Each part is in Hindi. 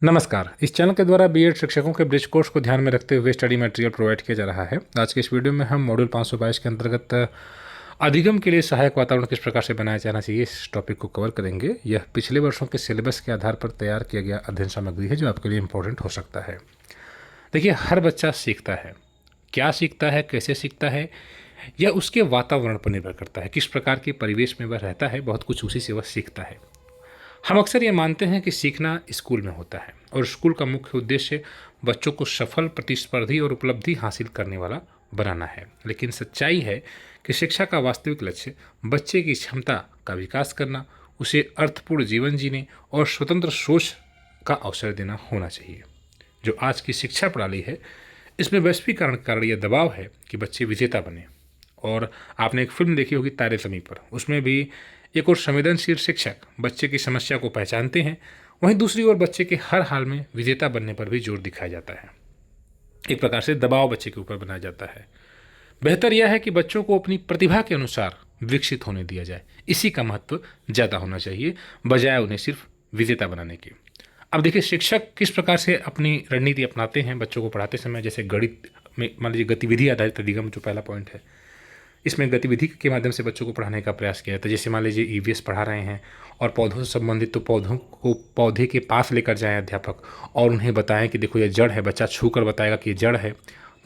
नमस्कार। इस चैनल के द्वारा बीएड शिक्षकों के ब्रिज कोर्स को ध्यान में रखते हुए स्टडी मटेरियल प्रोवाइड किया जा रहा है। आज के इस वीडियो में हम मॉड्यूल 522 के अंतर्गत अधिगम के लिए सहायक वातावरण किस प्रकार से बनाया जाना चाहिए इस टॉपिक को कवर करेंगे। यह पिछले वर्षों के सिलेबस के आधार पर तैयार किया गया अध्ययन सामग्री है जो आपके लिए इंपॉर्टेंट हो सकता है। देखिए, हर बच्चा सीखता है। क्या सीखता है, कैसे सीखता है, यह उसके वातावरण पर निर्भर करता है। किस प्रकार के परिवेश में वह रहता है, बहुत कुछ उसी से वह सीखता है। हम अक्सर ये मानते हैं कि सीखना स्कूल में होता है और स्कूल का मुख्य उद्देश्य बच्चों को सफल, प्रतिस्पर्धी और उपलब्धि हासिल करने वाला बनाना है। लेकिन सच्चाई है कि शिक्षा का वास्तविक लक्ष्य बच्चे की क्षमता का विकास करना, उसे अर्थपूर्ण जीवन जीने और स्वतंत्र सोच का अवसर देना होना चाहिए। जो आज की शिक्षा प्रणाली है, इसमें वैश्वीकरण का कारण यह दबाव है कि बच्चे विजेता बने। और आपने एक फिल्म देखी होगी तारे ज़मीं पर, उसमें भी एक और संवेदनशील शिक्षक बच्चे की समस्या को पहचानते हैं, वहीं दूसरी ओर बच्चे के हर हाल में विजेता बनने पर भी जोर दिखाया जाता है। एक प्रकार से दबाव बच्चे के ऊपर बनाया जाता है। बेहतर यह है कि बच्चों को अपनी प्रतिभा के अनुसार विकसित होने दिया जाए। इसी का महत्व ज़्यादा होना चाहिए, बजाय उन्हें सिर्फ विजेता बनाने के। अब देखिए, शिक्षक किस प्रकार से अपनी रणनीति अपनाते हैं बच्चों को पढ़ाते समय। जैसे गणित में मान लीजिए गतिविधि आधारित अधिगम जो पहला पॉइंट है, इसमें गतिविधि के माध्यम से बच्चों को पढ़ाने का प्रयास किया जाता है। जैसे मान लीजिए ईवीएस पढ़ा रहे हैं और पौधों से संबंधित, तो पौधों को पौधे के पास लेकर जाएं अध्यापक और उन्हें बताएं कि देखो ये जड़ है। बच्चा छू कर बताएगा कि ये जड़ है,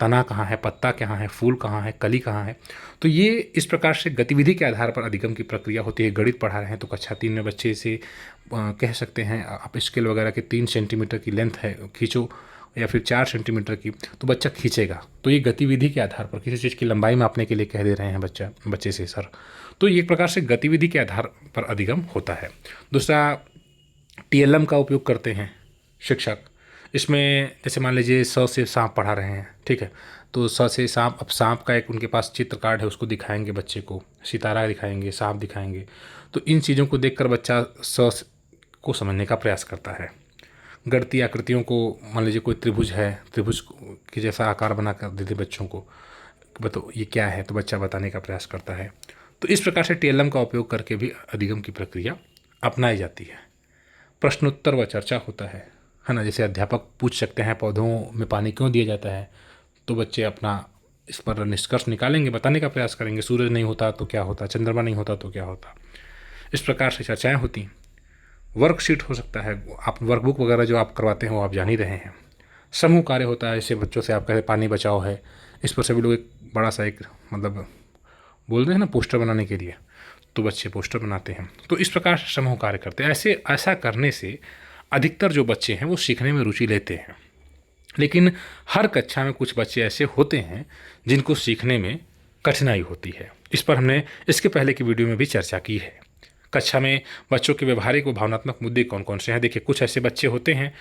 तना कहाँ है, पत्ता कहाँ है, फूल कहाँ है, कली कहाँ है। तो ये इस प्रकार से गतिविधि के आधार पर अधिगम की प्रक्रिया होती है। गणित पढ़ा रहे हैं तो कक्षा 3 में बच्चे से कह सकते हैं आप स्केल वगैरह के 3 सेंटीमीटर की लेंथ है, खींचो, या फिर 4 सेंटीमीटर की, तो बच्चा खींचेगा। तो ये गतिविधि के आधार पर किसी चीज़ की लंबाई मापने के लिए कह दे रहे हैं बच्चे से सर, तो ये एक प्रकार से गतिविधि के आधार पर अधिगम होता है। दूसरा, टीएलएम का उपयोग करते हैं शिक्षक। इसमें जैसे मान लीजिए 100 से सांप पढ़ा रहे हैं, ठीक है, तो 100 से सांप, अब सांप का एक उनके पास चित्र कार्ड है, उसको दिखाएंगे बच्चे को, सितारा दिखाएंगे, सांप दिखाएंगे। तो इन चीज़ों को देखकर बच्चा 100 को समझने का प्रयास करता है। गणितीय आकृतियों को, मान लीजिए कोई त्रिभुज है, त्रिभुज के जैसा आकार बना कर देते बच्चों को, बताओ ये क्या है, तो बच्चा बताने का प्रयास करता है। तो इस प्रकार से टीएलएम का उपयोग करके भी अधिगम की प्रक्रिया अपनाई जाती है। प्रश्नोत्तर व चर्चा होता है ना। जैसे अध्यापक पूछ सकते हैं पौधों में पानी क्यों दिया जाता है, तो बच्चे अपना इस पर निष्कर्ष निकालेंगे, बताने का प्रयास करेंगे। सूरज नहीं होता तो क्या होता, चंद्रमा नहीं होता तो क्या होता। इस प्रकार से चर्चाएँ होती हैं। वर्कशीट हो सकता है, आप वर्कबुक वगैरह जो आप करवाते हैं वो आप जान ही रहे हैं। समूह कार्य होता है, जैसे बच्चों से आप कहते हैं पानी बचाओ है, इस पर सभी लोग एक बड़ा सा एक मतलब बोल रहे हैं ना पोस्टर बनाने के लिए, तो बच्चे पोस्टर बनाते हैं। तो इस प्रकार से समूह कार्य करते हैं। ऐसा करने से अधिकतर जो बच्चे हैं वो सीखने में रुचि लेते हैं। लेकिन हर कक्षा में कुछ बच्चे ऐसे होते हैं जिनको सीखने में कठिनाई होती है। इस पर हमने इसके पहले की वीडियो में भी चर्चा की है। कक्षा में बच्चों के व्यवहारिक व भावनात्मक मुद्दे कौन कौन से हैं। देखिए, कुछ ऐसे बच्चे होते हैं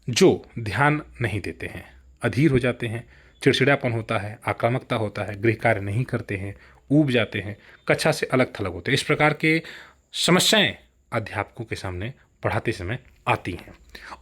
जो ध्यान नहीं देते हैं, अधीर हो जाते हैं, चिड़चिड़ापन होता है, आक्रामकता होता है, गृह कार्य नहीं करते हैं, ऊब जाते हैं, कक्षा से अलग थलग होते हैं। इस प्रकार के समस्याएं अध्यापकों के सामने पढ़ाते समय आती हैं।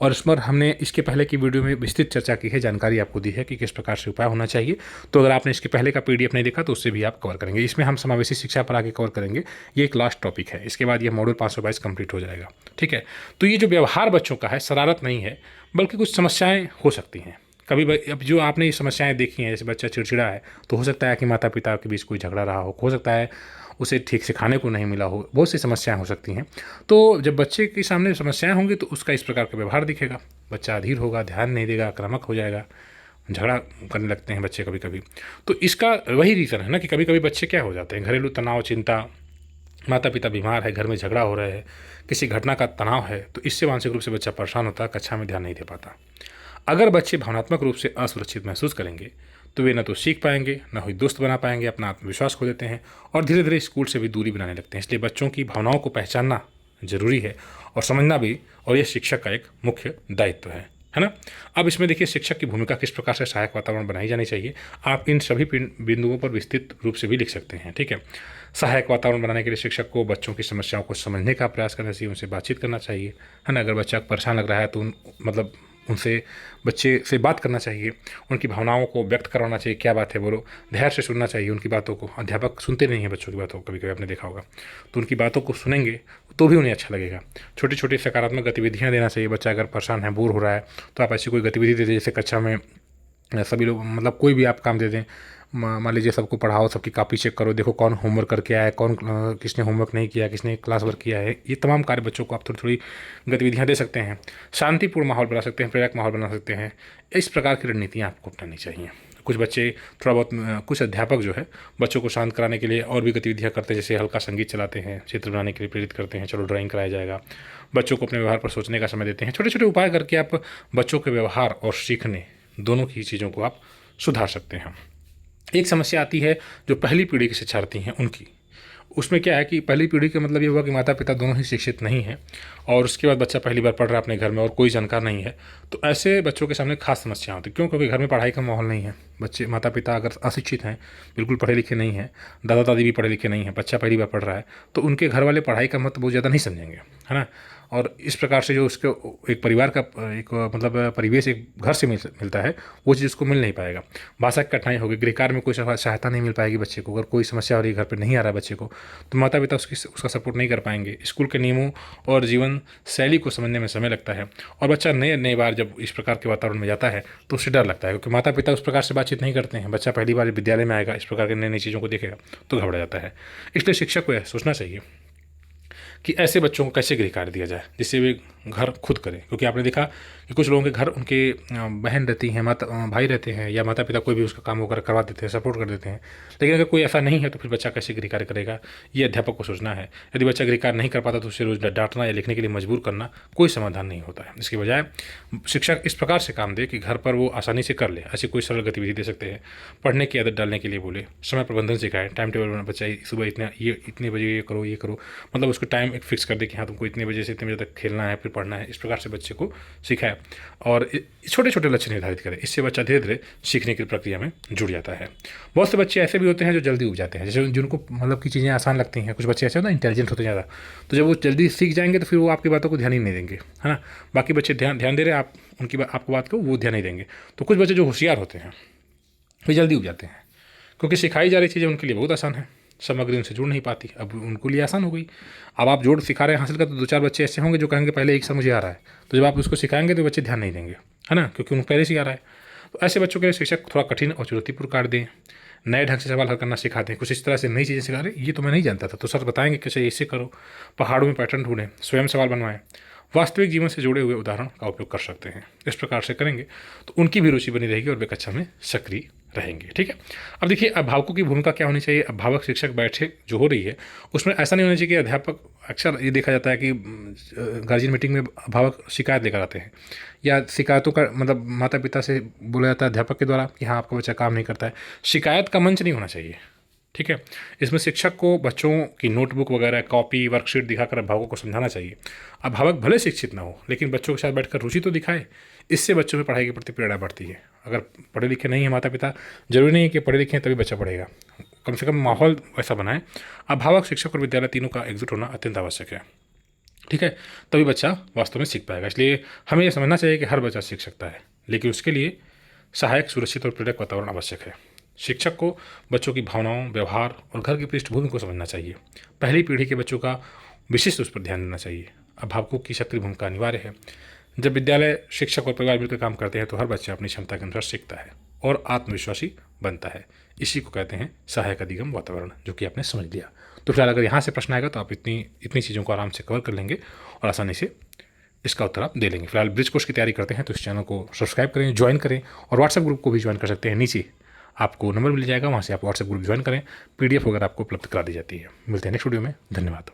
और इस पर हमने इसके पहले की वीडियो में विस्तृत चर्चा की है, जानकारी आपको दी है कि किस प्रकार से उपाय होना चाहिए। तो अगर आपने इसके पहले का पीडीएफ नहीं देखा तो उससे भी आप कवर करेंगे। इसमें हम समावेशी शिक्षा पर आगे कवर करेंगे। ये एक लास्ट टॉपिक है, इसके बाद ये मॉड्यूल 522 कंप्लीट हो जाएगा, ठीक है। तो ये जो व्यवहार बच्चों का है, शरारत नहीं है, बल्कि कुछ समस्याएँ हो सकती हैं। कभी अब जो आपने ये समस्याएं देखी हैं, जैसे बच्चा चिड़चिड़ा है, तो हो सकता है कि माता पिता के बीच कोई झगड़ा रहा हो सकता है उसे ठीक से खाने को नहीं मिला हो, बहुत सी समस्याएं हो सकती हैं। तो जब बच्चे के सामने समस्याएं होंगी तो उसका इस प्रकार का व्यवहार दिखेगा। बच्चा अधीर होगा, ध्यान नहीं देगा, आक्रामक हो जाएगा, झगड़ा करने लगते हैं बच्चे कभी कभी। तो इसका वही रीज़न है ना कि कभी कभी बच्चे क्या हो जाते हैं, घरेलू तनाव, चिंता, माता पिता बीमार है, घर में झगड़ा हो रहा है, किसी घटना का तनाव है, तो इससे मानसिक रूप से बच्चा परेशान होता है, कक्षा में ध्यान नहीं दे पाता। अगर बच्चे भावनात्मक रूप से असुरक्षित महसूस करेंगे तो वे न तो सीख पाएंगे, न ही दोस्त बना पाएंगे, अपना आत्मविश्वास खो देते हैं और धीरे धीरे स्कूल से भी दूरी बनाने लगते हैं। इसलिए बच्चों की भावनाओं को पहचानना जरूरी है और समझना भी, और यह शिक्षक का एक मुख्य दायित्व है ना। अब इसमें देखिए, शिक्षक की भूमिका किस प्रकार से सहायक वातावरण बनाई जानी चाहिए। आप इन सभी बिंदुओं पर विस्तृत रूप से भी लिख सकते हैं, ठीक है। सहायक वातावरण बनाने के लिए शिक्षक को बच्चों की समस्याओं को समझने का प्रयास करना चाहिए, उनसे बातचीत करना चाहिए, है ना। अगर बच्चा परेशान लग रहा है तो मतलब उनसे बच्चे से बात करना चाहिए, उनकी भावनाओं को व्यक्त करवाना चाहिए, क्या बात है बोलो, धैर्य से सुनना चाहिए उनकी बातों को। अध्यापक सुनते नहीं हैं बच्चों की बातों को, कभी कभी आपने देखा होगा, तो उनकी बातों को सुनेंगे तो भी उन्हें अच्छा लगेगा। छोटी छोटी सकारात्मक गतिविधियाँ देना चाहिए। बच्चा अगर परेशान है, बोर हो रहा है, तो आप ऐसी कोई गतिविधि दे दें, जैसे कक्षा में सभी लोग मतलब कोई भी आप काम दे दें, मान लीजिए सबको पढ़ाओ, सबकी कॉपी चेक करो, देखो कौन होमवर्क करके आया है, कौन किसने होमवर्क नहीं किया, किसने क्लास वर्क किया है। ये तमाम कार्य बच्चों को आप थोड़ी थोड़ी गतिविधियाँ दे सकते हैं। शांतिपूर्ण माहौल बना सकते हैं, प्रेरक माहौल बना सकते हैं। इस प्रकार की रणनीतियाँ आपको अपनानी चाहिए। कुछ बच्चे थोड़ा बहुत कुछ अध्यापक जो है बच्चों को शांत कराने के लिए और भी गतिविधियाँ करते हैं, जैसे हल्का संगीत चलाते हैं, चित्र बनाने के लिए प्रेरित करते हैं, चलो ड्राइंग कराया जाएगा, बच्चों को अपने व्यवहार पर सोचने का समय देते हैं। छोटे छोटे उपाय करके आप बच्चों के व्यवहार और सीखने दोनों की चीज़ों को आप सुधार सकते हैं। एक समस्या आती है जो पहली पीढ़ी के शिक्षार्थी हैं उनकी। उसमें क्या है कि पहली पीढ़ी का मतलब ये हुआ कि माता पिता दोनों ही शिक्षित नहीं हैं, और उसके बाद बच्चा पहली बार पढ़ रहा है अपने घर में और कोई जानकार नहीं है, तो ऐसे बच्चों के सामने खास समस्या होती है। क्यों? क्योंकि घर में पढ़ाई का माहौल नहीं है। बच्चे माता पिता अगर अशिक्षित हैं, बिल्कुल पढ़े लिखे नहीं हैं, दादा दादी भी पढ़े लिखे नहीं हैं, बच्चा पहली बार पढ़ रहा है, तो उनके घर वाले पढ़ाई का महत्व बहुत ज़्यादा नहीं समझेंगे, है ना। और इस प्रकार से जो उसके एक परिवार का एक मतलब परिवेश एक घर से मिलता है, वो चीज़ उसको मिल नहीं पाएगा। भाषा की कठिनाई होगी, गृहकार्य में कोई सहायता नहीं मिल पाएगी बच्चे को। अगर कोई समस्या हो रही है, घर पे नहीं आ रहा है बच्चे को, तो माता पिता उसका सपोर्ट नहीं कर पाएंगे। स्कूल के नियमों और जीवन शैली को समझने में समय लगता है, और बच्चा नए नए बार जब इस प्रकार के वातावरण में जाता है तो उससे डर लगता है, क्योंकि माता पिता उस प्रकार से बातचीत नहीं करते हैं। बच्चा पहली बार विद्यालय में आएगा, इस प्रकार की नई नई चीज़ों को देखेगा तो घबरा जाता है। इसलिए शिक्षक को यह सोचना चाहिए कि ऐसे बच्चों को कैसे गृह कार्य दिया जाए जिससे वे घर खुद करें। क्योंकि आपने देखा कि कुछ लोगों के घर उनके बहन रहती हैं, भाई रहते हैं, या माता पिता कोई भी उसका काम वगैरह करवा देते हैं, सपोर्ट कर देते हैं। लेकिन अगर कोई ऐसा नहीं है तो फिर बच्चा कैसे गृह कार्य करेगा, ये अध्यापक को सोचना है। यदि बच्चा गृह कार्य नहीं कर पाता तो उसे रोज डांटना या लिखने के लिए मजबूर करना कोई समाधान नहीं होता है। इसके बजाय शिक्षक इस प्रकार से काम दे कि घर पर वो आसानी से कर ले। ऐसी कोई सरल गतिविधि दे सकते हैं, पढ़ने की आदत डालने के लिए बोले, समय प्रबंधन सिखाएं, टाइम टेबल बना, बच्चा सुबह इतने बजे ये करो, मतलब उसको टाइम एक फिक्स कर दे कि हाँ तुमको इतने बजे से इतने बजे तक खेलना है, फिर पढ़ना है। इस प्रकार से बच्चे को सिखाए और छोटे छोटे लक्ष्य निर्धारित करें। इससे बच्चा धीरे धीरे सीखने की प्रक्रिया में जुड़ जाता है। बहुत से बच्चे ऐसे भी होते हैं जो जल्दी उग जाते हैं, जैसे जिनको मतलब की चीज़ें आसान लगती हैं। कुछ बच्चे ऐसे होते हैं इंटेलिजेंट होते हैं ज़्यादा, तो जब वो जल्दी सीख जाएंगे तो फिर वो आपकी बातों को ध्यान ही नहीं देंगे, है ना। बाकी बच्चे ध्यान दे रहे हैं, आप आपको बात को वो ध्यान नहीं देंगे। तो कुछ बच्चे जो होशियार होते हैं वे जल्दी उग जाते हैं, क्योंकि सिखाई जा रही चीज़ें उनके लिए बहुत आसान है, सामग्री उनसे जुड़ नहीं पाती, अब उनको लिए आसान हो गई। अब आप जोड़ सिखा रहे हैं हासिल का, तो दो चार बच्चे ऐसे होंगे जो कहेंगे पहले एक साल मुझे आ रहा है, तो जब आप उसको सिखाएंगे तो बच्चे ध्यान नहीं देंगे, है ना, क्योंकि उनको पहले से आ रहा है। तो ऐसे बच्चों के लिए शिक्षक थोड़ा कठिन और चुनौतीपूर्ण कार्य दें, नए ढंग से सवाल हल करना सिखाते हैं, कुछ इस तरह से नई चीज़ें सिखा रहे, ये तो मैं नहीं जानता था तो सर बताएंगे कैसे ऐसे करो। पहाड़ों में पैटर्न ढूंढें, स्वयं सवाल बनवाएं, वास्तविक जीवन से जुड़े हुए उदाहरण का उपयोग कर सकते हैं। इस प्रकार से करेंगे तो उनकी भी रुचि बनी रहेगी और वे कक्षा में सक्रिय रहेंगे। ठीक है। अब देखिए अभिभावकों की भूमिका क्या होनी चाहिए। अभिभावक शिक्षक बैठक जो हो रही है उसमें ऐसा नहीं होना चाहिए कि अध्यापक, अक्सर ये देखा जाता है कि गार्जियन मीटिंग में अभिभावक शिकायत लेकर आते हैं, या शिकायतों का मतलब माता पिता से बोला जाता है अध्यापक के द्वारा कि हाँ आपका बच्चा काम नहीं करता है। शिकायत का मंच नहीं होना चाहिए, ठीक है। इसमें शिक्षक को बच्चों की नोटबुक वगैरह, कॉपी, वर्कशीट दिखाकर अभिभावकों को समझाना चाहिए। अभिभावक भले शिक्षित ना हो लेकिन बच्चों के साथ बैठकर रुचि तो दिखाए, इससे बच्चों में पढ़ाई के प्रति प्रेरणा बढ़ती है। अगर पढ़े लिखे नहीं है माता पिता, जरूरी नहीं है कि पढ़े लिखे हैं तभी बच्चा पढ़ेगा, कम से कम माहौल ऐसा बनाए। अभिभावक, शिक्षक और विद्यालय तीनों का एकजुट होना अत्यंत आवश्यक है, ठीक है, तभी बच्चा वास्तव में सीख पाएगा। इसलिए हमें यह समझना चाहिए कि हर बच्चा सीख सकता है, लेकिन उसके लिए सहायक, सुरक्षित और प्रेरक वातावरण आवश्यक है। शिक्षक को बच्चों की भावनाओं, व्यवहार और घर की पृष्ठभूमि को समझना चाहिए। पहली पीढ़ी के बच्चों का विशिष्ट उस पर ध्यान देना चाहिए। अभिभावकों की सक्रिय भूमिका अनिवार्य है। जब विद्यालय, शिक्षक और परिवार मिलकर काम करते हैं तो हर बच्चा अपनी क्षमता के अनुसार सीखता है और आत्मविश्वासी बनता है। इसी को कहते हैं सहायक अधिगम वातावरण, जो कि आपने समझ लिया। तो फिलहाल अगर यहाँ से प्रश्न आएगा तो आप इतनी चीज़ों को आराम से कवर कर लेंगे और आसानी से इसका उत्तर आप दे लेंगे। फिलहाल ब्रिज कोर्स की तैयारी करते हैं तो इस चैनल को सब्सक्राइब करें, ज्वाइन करें, और व्हाट्सएप ग्रुप को भी ज्वाइन कर सकते हैं। नीचे आपको नंबर मिल जाएगा, वहाँ से आप व्हाट्सएप ग्रुप ज्वाइन करें। PDF वगैरह आपको उपलब्ध करा दी जाती है। मिलते हैं नेक्स्ट वीडियो में। धन्यवाद।